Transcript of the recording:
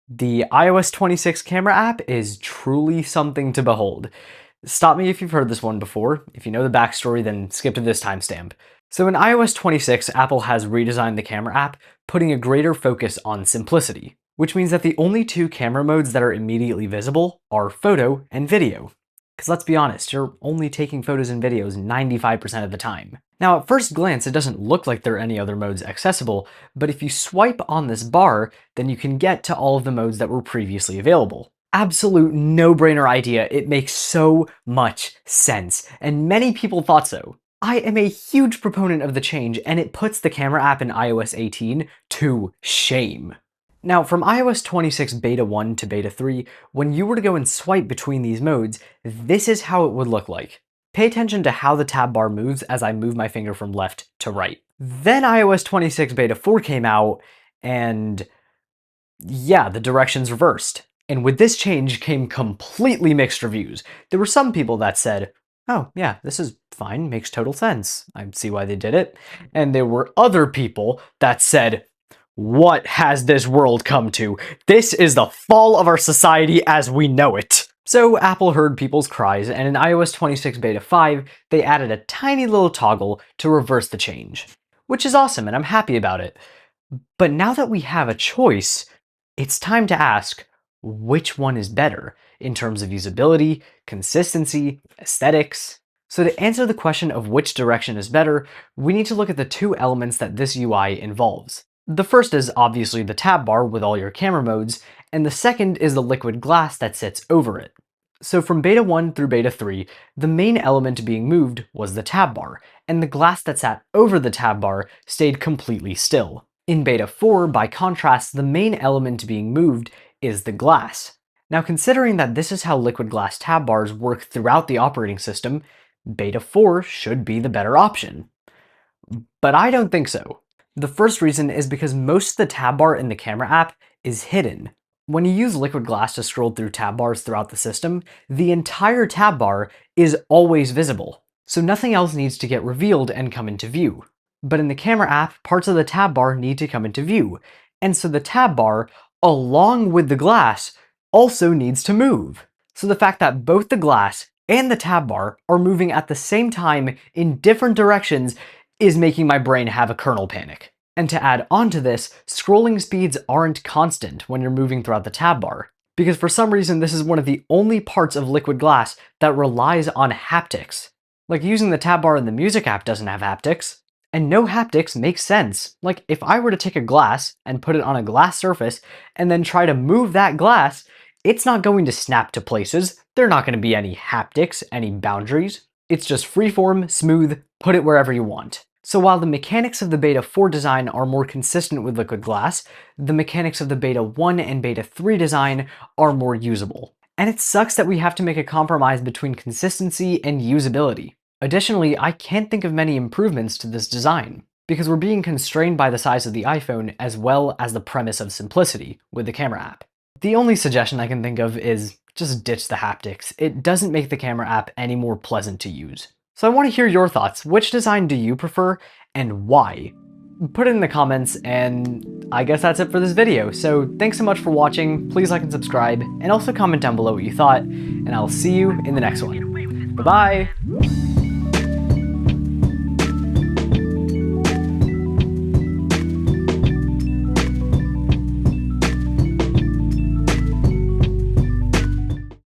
The iOS 26 camera app is truly something to behold. Stop me if you've heard this one before. If you know the backstory, then skip to this timestamp. So in iOS 26, Apple has redesigned the camera app, putting a greater focus on simplicity, which means that the only two camera modes that are immediately visible are photo and video. Because let's be honest, you're only taking photos and videos 95% of the time. Now, at first glance, it doesn't look like there are any other modes accessible, but if you swipe on this bar, then you can get to all of the modes that were previously available. Absolute no-brainer idea. It makes so much sense, and many people thought so. I am a huge proponent of the change, and it puts the camera app in iOS 18 to shame. Now, from iOS 26 Beta 1 to Beta 3, when you were to go and swipe between these modes, this is how it would look like. Pay attention to how the tab bar moves as I move my finger from left to right. Then iOS 26 Beta 4 came out, and yeah, the directions reversed. And with this change came completely mixed reviews. There were some people that said, oh yeah, this is fine, makes total sense, I see why they did it. And there were other people that said, what has this world come to? This is the fall of our society as we know it. So Apple heard people's cries, and in iOS 26 Beta 5, they added a tiny little toggle to reverse the change. Which is awesome, and I'm happy about it. But now that we have a choice, it's time to ask, which one is better in terms of usability, consistency, aesthetics? So to answer the question of which direction is better, we need to look at the two elements that this UI involves. The first is obviously the tab bar with all your camera modes, and the second is the liquid glass that sits over it. So from Beta 1 through Beta 3, the main element being moved was the tab bar, and the glass that sat over the tab bar stayed completely still. In Beta 4, by contrast, the main element being moved is the glass. Now considering that this is how liquid glass tab bars work throughout the operating system, Beta 4 should be the better option. But I don't think so. The first reason is because most of the tab bar in the camera app is hidden. When you use liquid glass to scroll through tab bars throughout the system, the entire tab bar is always visible, so nothing else needs to get revealed and come into view. But in the camera app, parts of the tab bar need to come into view, and so the tab bar, along with the glass, also needs to move. So the fact that both the glass and the tab bar are moving at the same time in different directions is making my brain have a kernel panic. And to add on to this, scrolling speeds aren't constant when you're moving throughout the tab bar, because for some reason this is one of the only parts of liquid glass that relies on haptics. Like using the tab bar in the music app doesn't have haptics, and no haptics makes sense. Like if I were to take a glass and put it on a glass surface and then try to move that glass, it's not going to snap to places. There are not going to be any haptics, any boundaries. It's just freeform, smooth, put it wherever you want. So while the mechanics of the Beta 4 design are more consistent with liquid glass, the mechanics of the Beta 1 and Beta 3 design are more usable. And it sucks that we have to make a compromise between consistency and usability. Additionally, I can't think of many improvements to this design, because we're being constrained by the size of the iPhone as well as the premise of simplicity with the camera app. The only suggestion I can think of is just ditch the haptics. It doesn't make the camera app any more pleasant to use. So I want to hear your thoughts. Which design do you prefer and why? Put it in the comments, and I guess that's it for this video. So thanks so much for watching. Please like and subscribe, and also comment down below what you thought, and I'll see you in the next one. Bye-bye!